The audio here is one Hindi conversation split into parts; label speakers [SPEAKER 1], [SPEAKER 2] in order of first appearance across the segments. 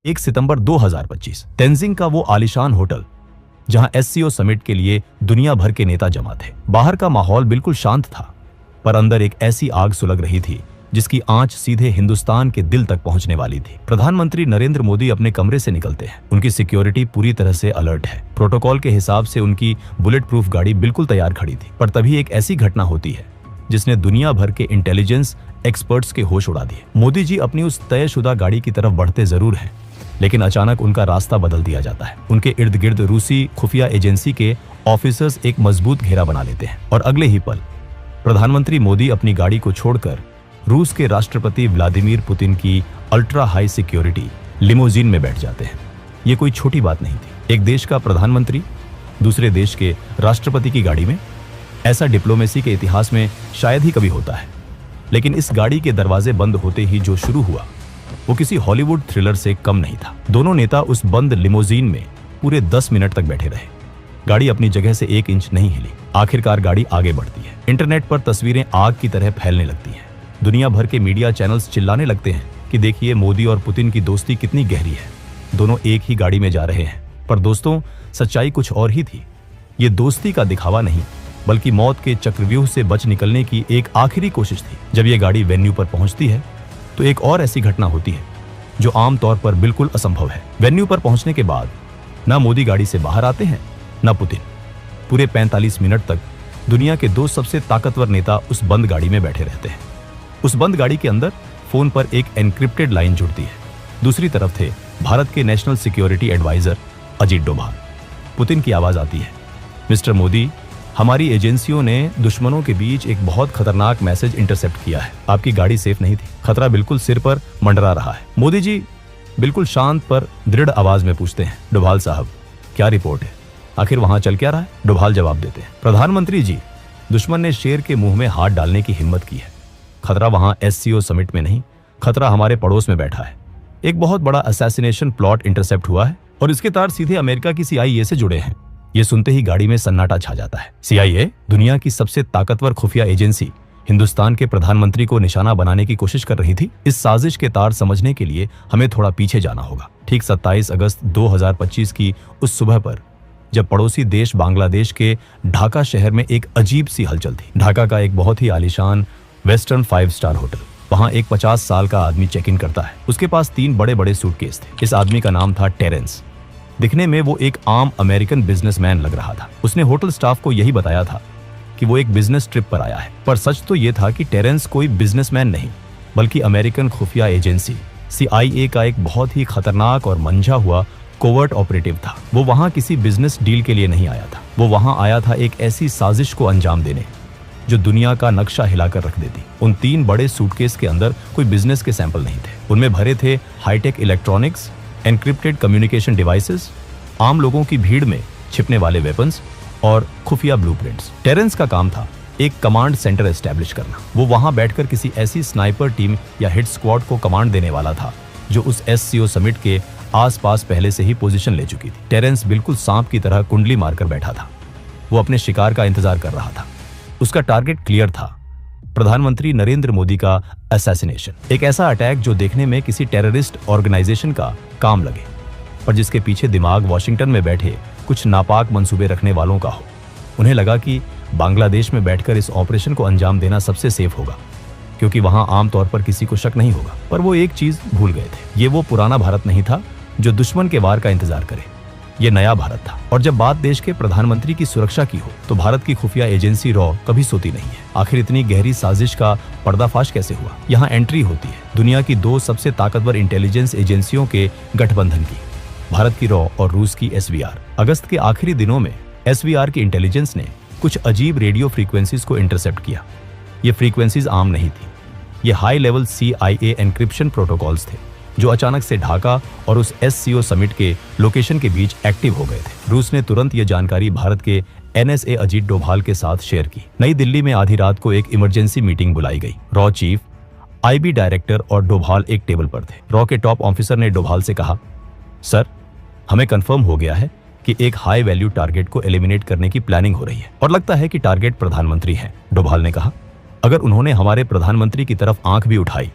[SPEAKER 1] 1 सितंबर 2025 तेंजिंग का वो आलीशान होटल जहां एससीओ समिट के लिए दुनिया भर के नेता जमा थे। बाहर का माहौल बिल्कुल शांत था, पर अंदर एक ऐसी आग सुलग रही थी जिसकी आंच सीधे हिंदुस्तान के दिल तक पहुंचने वाली थी। प्रधानमंत्री नरेंद्र मोदी अपने कमरे से निकलते हैं। उनकी सिक्योरिटी पूरी तरह से अलर्ट है। प्रोटोकॉल के हिसाब से उनकी बुलेट प्रूफ गाड़ी बिल्कुल तैयार खड़ी थी। पर तभी एक ऐसी घटना होती है जिसने दुनिया भर के इंटेलिजेंस एक्सपर्ट्स के होश उड़ा दिए। मोदी जी अपनी उस तयशुदा गाड़ी की तरफ बढ़ते जरूर हैं, लेकिन अचानक उनका रास्ता बदल दिया जाता है। उनके इर्द गिर्द रूसी खुफिया एजेंसी के ऑफिसर्स एक मजबूत घेरा बना लेते हैं और अगले ही पल प्रधानमंत्री मोदी अपनी गाड़ी को छोड़कर रूस के राष्ट्रपति व्लादिमीर पुतिन की अल्ट्रा हाई सिक्योरिटी लिमोजीन में बैठ जाते हैं। ये कोई छोटी बात नहीं थी। एक देश का प्रधानमंत्री दूसरे देश के राष्ट्रपति की गाड़ी में, ऐसा डिप्लोमेसी के इतिहास में शायद ही कभी होता है। लेकिन इस गाड़ी के दरवाजे बंद होते ही जो शुरू हुआ वो किसी हॉलीवुड थ्रिलर से कम नहीं था। दोनों नेता उस बंद लिमोजीन में पूरे 10 मिनट तक बैठे रहे। गाड़ी अपनी जगह से 1 इंच नहीं हिली। आखिरकार गाड़ी आगे बढ़ती है। इंटरनेट पर तस्वीरें आग की तरह फैलने लगती हैं। दुनिया भर के मीडिया चैनल्स चिल्लाने लगते हैं कि देखिए मोदी और पुतिन की दोस्ती कितनी गहरी है। दोनों एक ही गाड़ी में जा रहे हैं। पर दोस्तों, सच्चाई कुछ और ही थी। ये दोस्ती का दिखावा नहीं, बल्कि मौत के चक्रव्यूह से बच निकलने की एक आखिरी कोशिश थी। जब ये गाड़ी वेन्यू पर पहुंचती है तो एक और ऐसी घटना होती है जो आमतौर पर बिल्कुल असंभव है। वेन्यू पर पहुंचने के बाद ना मोदी गाड़ी से बाहर आते हैं ना पुतिन। पूरे 45 मिनट तक दुनिया के 2 सबसे ताकतवर नेता उस बंद गाड़ी में बैठे रहते हैं। उस बंद गाड़ी के अंदर फोन पर एक एनक्रिप्टेड लाइन जुड़ती है। दूसरी तरफ थे भारत के national security adviser Ajit Doval. Putin की आवाज आती है, मिस्टर मोदी, हमारी एजेंसियों ने दुश्मनों के बीच एक बहुत खतरनाक मैसेज इंटरसेप्ट किया है। आपकी गाड़ी सेफ नहीं थी। खतरा बिल्कुल सिर पर मंडरा रहा है। मोदी जी बिल्कुल शांत पर दृढ़ आवाज में पूछते हैं, डोभाल साहब, क्या रिपोर्ट है? आखिर वहां चल क्या रहा है? डोभाल जवाब देते हैं, प्रधानमंत्री जी, दुश्मन ने शेर के मुंह में हाथ डालने की हिम्मत की है। खतरा वहां एससीओ समिट में नहीं, खतरा हमारे पड़ोस में बैठा है। एक बहुत बड़ा असैसिनेशन प्लॉट इंटरसेप्ट हुआ है और इसके तार सीधे अमेरिका की CIA से जुड़े हैं। ये सुनते ही गाड़ी में सन्नाटा छा जाता है। CIA, दुनिया की सबसे ताकतवर खुफिया एजेंसी, हिंदुस्तान के प्रधानमंत्री को निशाना बनाने की कोशिश कर रही थी। इस साजिश के तार समझने के लिए हमें थोड़ा पीछे जाना होगा। ठीक 27 अगस्त 2025 की उस सुबह पर, जब पड़ोसी देश बांग्लादेश के ढाका शहर में एक अजीब सी हलचल थी। ढाका का एक बहुत ही आलीशान वेस्टर्न 5 स्टार होटल। वहां एक 50 साल का आदमी चेक इन करता है। उसके पास 3 बड़े बड़े सूटकेस थे। इस आदमी का नाम था टेरेंस। दिखने में वो एक आम अमेरिकन बिजनेसमैन लग रहा था। उसने होटल स्टाफ को यही बताया था कि वो एक बिजनेस ट्रिप पर आया है। पर सच तो ये था कि टेरेंस कोई बिजनेसमैन नहीं, बल्कि अमेरिकन खुफिया एजेंसी CIA का एक बहुत ही खतरनाक और मंझा हुआ कोवर्ट ऑपरेटिव था। वो वहां किसी बिजनेस डील के लिए नहीं आया था। वो वहां आया था एक ऐसी साजिश को अंजाम देने जो दुनिया का नक्शा हिलाकर रख देती। उन 3 बड़े सूटकेस के अंदर कोई बिजनेस के सैंपल नहीं थे। उनमें भरे थे high tech electronics, encrypted communication devices, आम लोगों की भीड़ में छिपने वाले वेपन्स और खुफिया ब्लूप्रिंट्स। टेरेंस का काम था एक कमांड सेंटर एस्टैब्लिश करना। वो वहां बैठकर किसी ऐसी स्नाइपर टीम या हिट स्क्वाड को कमांड देने वाला था जो उस एससीओ समिट के आसपास पहले से ही पोजीशन ले चुकी थी। टेरेंस बिल्कुल सांप की तरह कुंडली मारकर बैठा था। वो अपने शिकार का इंतजार कर रहा था। उसका टारगेट क्लियर था, प्रधानमंत्री नरेंद्र मोदी का असैसिनेशन। एक ऐसा अटैक जो देखने में किसी टेररिस्ट ऑर्गेनाइजेशन का काम लगे, पर जिसके पीछे दिमाग वॉशिंगटन में बैठे कुछ नापाक मंसूबे रखने वालों का हो। उन्हें लगा कि बांग्लादेश में बैठकर इस ऑपरेशन को अंजाम देना सबसे सेफ होगा, क्योंकि वहां आमतौर पर किसी को शक नहीं होगा। पर वो एक चीज भूल गए थे, ये वो पुराना भारत नहीं था जो दुश्मन के वार का इंतजार करे। ये नया भारत था। और जब बात देश के प्रधानमंत्री की सुरक्षा की हो तो भारत की खुफिया एजेंसी रॉ कभी सोती नहीं है। आखिर इतनी गहरी साजिश का पर्दाफाश कैसे हुआ? यहाँ एंट्री होती है दुनिया की 2 सबसे ताकतवर इंटेलिजेंस एजेंसियों के गठबंधन की, भारत की रॉ और रूस की SVR। अगस्त के आखिरी दिनों में SVR की इंटेलिजेंस ने कुछ अजीब रेडियो फ्रीक्वेंसीज को इंटरसेप्ट किया। ये फ्रीक्वेंसीज आम नहीं थी। ये high level CIA encryption protocols थे जो अचानक से ढाका और उस SCO समिट के लोकेशन के बीच एक्टिव हो गए थे। रूस ने तुरंत ये जानकारी भारत के NSA अजीत डोभाल के साथ शेयर की। नई दिल्ली में आधी रात को एक इमरजेंसी मीटिंग बुलाई गई। रॉ चीफ, IB डायरेक्टर और डोभाल एक टेबल पर थे। रॉ के टॉप ऑफिसर ने डोभाल से कहा, सर, हमें कंफर्म हो गया है कि एक हाई वैल्यू टारगेट को एलिमिनेट करने की प्लानिंग हो रही है और लगता है कि टारगेट प्रधानमंत्री हैं। डोभाल ने कहा, अगर उन्होंने हमारे प्रधानमंत्री की तरफ आंख भी उठाई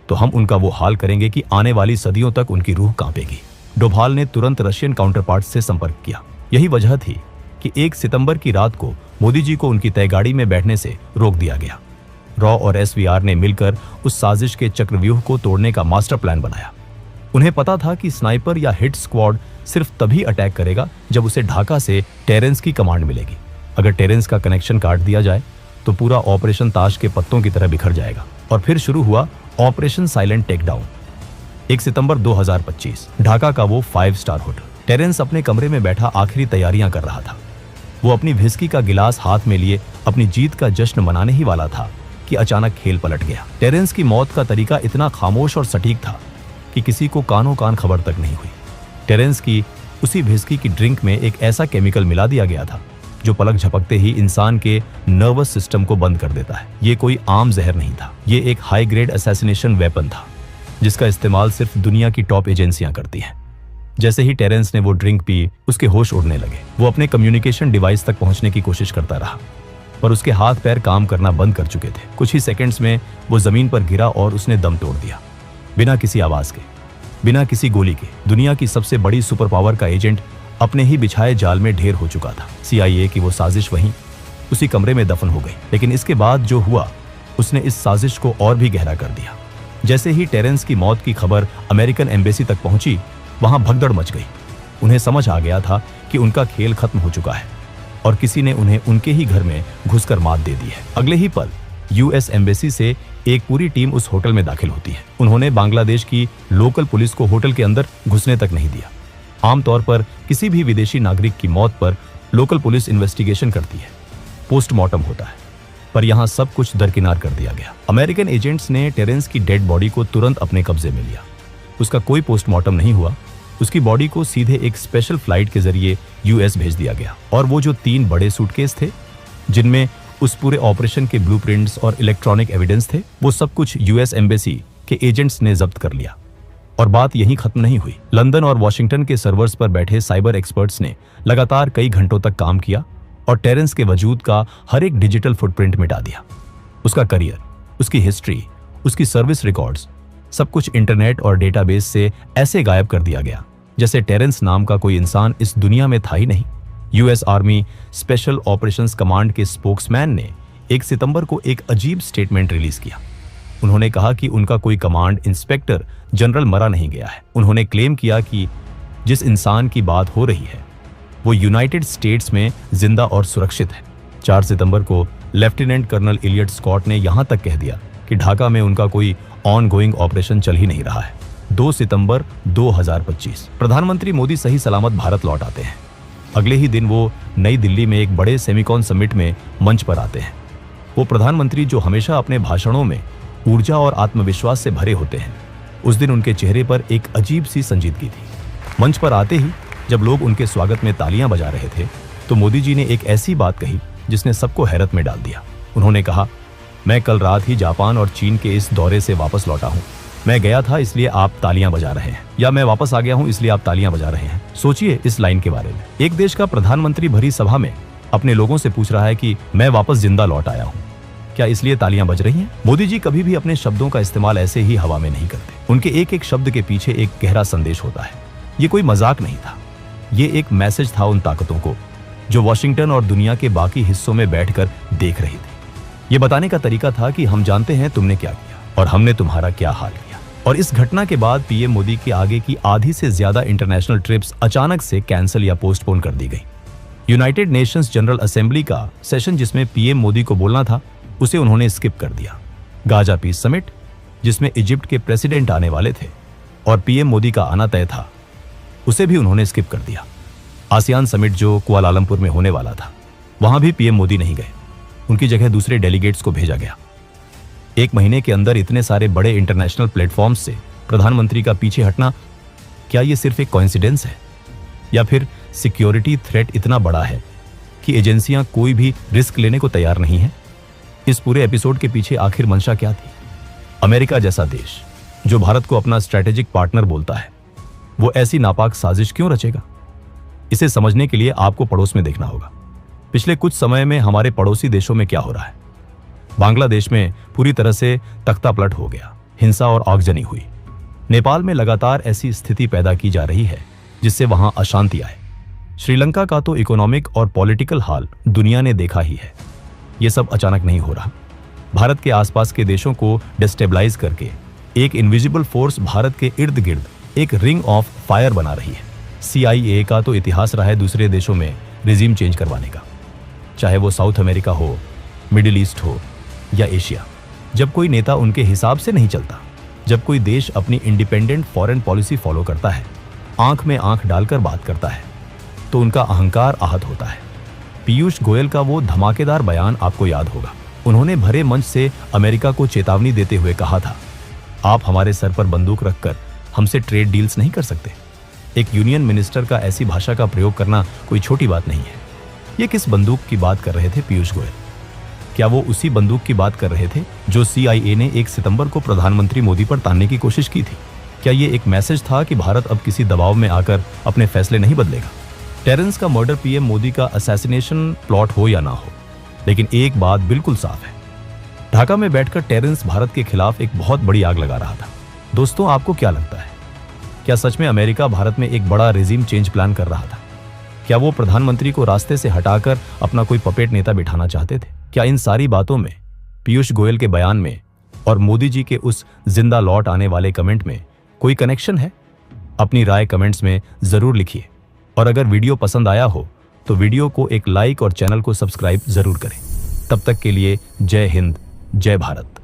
[SPEAKER 1] तो हम उनका वो हाल करेंगे कि आने वाली सदियों तक उनकी रूह कांपेगी। डोभाल ने तुरंत रशियन काउंटरपार्ट से संपर्क किया। यही वजह थी कि 1 सितंबर की रात को मोदी जी को उनकी तय गाड़ी में बैठने से रोक दिया गया। रॉ और एसवीआर ने मिलकर उस साजिश के चक्रव्यूह को तोड़ने का मास्टर प्लान बनाया। उन्हें पता था कि स्नाइपर या हिट स्क्वाड सिर्फ तभी अटैक करेगा जब उसे ढाका से टेरेंस की कमांड मिलेगी। अगर टेरेंस का कनेक्शन काट दिया जाए तो पूरा ऑपरेशन ताश के पत्तों की तरह बिखर जाएगा। और फिर शुरू हुआ ऑपरेशन साइलेंट टेकडाउन। 1 सितंबर 2025 ढाका का वो 5 स्टार होटल। टेरेंस अपने कमरे में बैठा आखिरी तैयारियां कर रहा था। वो अपनी व्हिस्की का गिलास हाथ में लिए अपनी जीत का जश्न मनाने ही वाला था कि अचानक खेल पलट गया। टेरेंस की मौत का तरीका इतना खामोश और सटीक था कि किसी को कानों कान खबर तक नहीं हुई। टेरेंस की उसी व्हिस्की की ड्रिंक में एक ऐसा केमिकल मिला दिया गया था जो पलक झपकते ही इंसान के नर्वस सिस्टम को बंद कर देता है। ये कोई आम जहर नहीं था, ये एक हाई ग्रेड असैसिनेशन वेपन था जिसका इस्तेमाल सिर्फ दुनिया की टॉप एजेंसियां करती हैं। जैसे ही टेरेंस ने वो ड्रिंक पी, उसके होश उड़ने लगे। वो अपने कम्युनिकेशन डिवाइस तक पहुंचने की कोशिश करता रहा, पर उसके हाथ पैर काम करना बंद कर चुके थे। कुछ ही सेकंड्स में वो जमीन पर गिरा और उसने दम तोड़ दिया। बिना किसी आवाज के, बिना किसी गोली के, दुनिया की सबसे बड़ी सुपर पावर का एजेंट अपने ही बिछाए जाल में ढेर हो चुका था। CIA की वो साजिश वहीं उसी कमरे में दफन हो गई। लेकिन इसके बाद जो हुआ उसने इस साजिश को और भी गहरा कर दिया। जैसे ही टेरेंस की मौत की खबर अमेरिकन एम्बेसी तक पहुंची, वहां भगदड़ मच गई। उन्हें समझ आ गया था कि उनका खेल खत्म हो चुका है और किसी ने उन्हें उनके ही घर में घुसकर मात दे दी है। अगले ही पल US एम्बेसी से एक पूरी टीम उस होटल में दाखिल होती है। उन्होंने बांग्लादेश की लोकल पुलिस को होटल के अंदर घुसने तक नहीं दिया। आमतौर पर किसी भी विदेशी नागरिक की मौत पर लोकल पुलिस इन्वेस्टिगेशन करती है, पोस्टमार्टम होता है, पर यहां सब कुछ दरकिनार कर दिया गया। अमेरिकन एजेंट्स ने टेरेंस की डेड बॉडी को तुरंत अपने कब्जे में लिया। उसका कोई पोस्टमार्टम नहीं हुआ। उसकी बॉडी को सीधे एक स्पेशल फ्लाइट के जरिए US भेज दिया गया। और वो जो 3 बड़े सूटकेस थे जिनमें उस पूरे ऑपरेशन के ब्लूप्रिंट्स और इलेक्ट्रॉनिक एविडेंस थे, वो सब कुछ US एम्बेसी के एजेंट्स ने जब्त कर लिया। और बात यहीं खत्म नहीं हुई। लंदन और वॉशिंगटन के सर्वर्स पर बैठे साइबर एक्सपर्ट्स ने लगातार कई घंटों तक काम किया और टेरेंस के वजूद का हर एक डिजिटल फुटप्रिंट मिटा दिया। उसका करियर, उसकी हिस्ट्री, उसकी सर्विस रिकॉर्ड्स, सब कुछ इंटरनेट और डेटाबेस से ऐसे गायब कर दिया गया जैसे टेरेंस नाम का कोई इंसान इस दुनिया में था ही नहीं। US army special operations command के स्पोक्समैन ने 1 सितंबर को एक अजीब स्टेटमेंट रिलीज किया। उन्होंने कहा कि उनका कोई कमांड इंस्पेक्टर जनरल मरा नहीं गया है। उन्होंने क्लेम किया कि जिस इंसान की बात हो रही है वो यूनाइटेड स्टेट्स में जिंदा और सुरक्षित है। 4 सितंबर को लेफ्टिनेंट कर्नल इलियट स्कॉट ने यहां तक कह दिया कि ढाका में उनका कोई ऑनगोइंग ऑपरेशन चल ही नहीं रहा है। 2 सितंबर 2025 प्रधानमंत्री मोदी सही सलामत भारत लौट आते हैं। अगले ही दिन वो नई दिल्ली में एक बड़े सेमिकॉन समिट में मंच पर आते हैं। वो प्रधानमंत्री जो हमेशा अपने भाषणों में ऊर्जा और आत्मविश्वास से भरे होते हैं, उस दिन उनके चेहरे पर एक अजीब सी संजीदगी थी। मंच पर आते ही जब लोग उनके स्वागत में तालियां बजा रहे थे तो मोदी जी ने एक ऐसी बात कही जिसने सबको हैरत में डाल दिया। उन्होंने कहा, मैं कल रात ही जापान और चीन के इस दौरे से वापस लौटा हूं। मैं गया था इसलिए आप तालियां बजा रहे हैं, या मैं वापस आ गया हूं इसलिए आप तालियां बजा रहे हैं। सोचिए इस लाइन के बारे में। एक देश का प्रधानमंत्री भरी सभा में अपने लोगों से पूछ रहा है कि मैं वापस जिंदा लौट आया हूं, क्या इसलिए तालियां बज रही हैं? मोदी जी कभी भी अपने शब्दों का इस्तेमाल ऐसे ही हवा में नहीं करते। उनके एक एक शब्द के पीछे एक गहरा संदेश होता है। ये कोई मजाक नहीं था, ये एक मैसेज था उन ताकतों को जो वॉशिंगटन और दुनिया के बाकी हिस्सों में बैठकर देख रही थी। ये बताने का तरीका था कि हम जानते हैं तुमने क्या किया और हमने तुम्हारा क्या हाल किया। और इस घटना के बाद पीएम मोदी के आगे की आधी से ज्यादा इंटरनेशनल ट्रिप्स अचानक से कैंसिल या पोस्टपोन कर दी गई। यूनाइटेड नेशंस जनरल असेंबली का सेशन जिसमें पीएम मोदी को बोलना था, उसे उन्होंने स्किप कर दिया। गाजा पीस समिट जिसमें इजिप्ट के प्रेसिडेंट आने वाले थे और पीएम मोदी का आना तय था, उसे भी उन्होंने स्किप कर दिया। आसियान समिट जो कुआलालंपुर में होने वाला था, वहां भी पीएम मोदी नहीं गए। उनकी जगह दूसरे डेलीगेट्स को भेजा गया। 1 महीने के अंदर इतने सारे बड़े इंटरनेशनल प्लेटफॉर्म्स से प्रधानमंत्री का पीछे हटना, क्या ये सिर्फ एक कोइंसिडेंस है या फिर सिक्योरिटी थ्रेट इतना बड़ा है कि एजेंसियां कोई भी रिस्क लेने को तैयार नहीं है? इस पूरे एपिसोड के पीछे आखिर मंशा क्या थी? अमेरिका जैसा देश जो भारत को अपना स्ट्रैटेजिक पार्टनर बोलता है, वो ऐसी नापाक साजिश क्यों रचेगा? इसे समझने के लिए आपको पड़ोस में देखना होगा। पिछले कुछ समय में हमारे पड़ोसी देशों में क्या हो रहा है। बांग्लादेश में पूरी तरह से तख्तापलट हो गया। हिंसा और आगजनी हुई। नेपाल में लगातार ऐसी स्थिति पैदा की जा रही है जिससे वहां अशांति आए। श्रीलंका का तो इकोनॉमिक और पॉलिटिकल हाल दुनिया ने देखा ही है। यह सब अचानक नहीं हो रहा। भारत के आसपास के देशों को डिस्टेबलाइज करके एक इनविजिबल फोर्स भारत के इर्द गिर्द एक रिंग ऑफ फायर बना रही है। CIA का तो इतिहास रहा है दूसरे देशों में रिजीम चेंज करवाने का, चाहे वो साउथ अमेरिका हो, मिडिल ईस्ट हो या एशिया। जब कोई नेता उनके हिसाब से नहीं चलता, जब कोई देश अपनी इंडिपेंडेंट फॉरेन पॉलिसी फॉलो करता है, आंख में आंख डालकर बात करता है, तो उनका अहंकार आहत होता है। पीयूष गोयल का वो धमाकेदार बयान आपको याद होगा। उन्होंने भरे मंच से अमेरिका को चेतावनी देते हुए कहा था, आप हमारे सर पर बंदूक रखकर हमसे ट्रेड डील्स नहीं कर सकते। एक यूनियन मिनिस्टर का ऐसी भाषा का प्रयोग करना कोई छोटी बात नहीं है। ये किस बंदूक की बात कर रहे थे पीयूष गोयल? क्या वो उसी बंदूक की बात कर रहे थे जो CIA ने 1 सितंबर को प्रधानमंत्री मोदी पर तानने की कोशिश की थी? क्या ये एक मैसेज था कि भारत अब किसी दबाव में आकर अपने फैसले नहीं बदलेगा? टेरेंस का मर्डर PM मोदी का असैसिनेशन प्लॉट हो या ना हो, लेकिन एक बात बिल्कुल साफ है, ढाका में बैठकर टेरेंस भारत के खिलाफ एक बहुत बड़ी आग लगा रहा था। दोस्तों, आपको क्या लगता है? क्या सच में अमेरिका भारत में एक बड़ा रेजिम चेंज प्लान कर रहा था? क्या वो प्रधानमंत्री को रास्ते से हटाकर अपना कोई पपेट नेता बिठाना चाहते थे? क्या इन सारी बातों में, पीयूष गोयल के बयान में और मोदी जी के उस जिंदा लौट आने वाले कमेंट में कोई कनेक्शन है? अपनी राय कमेंट्स में जरूर लिखिए, और अगर वीडियो पसंद आया हो तो वीडियो को एक लाइक और चैनल को सब्सक्राइब जरूर करें। तब तक के लिए जय हिंद, जय भारत।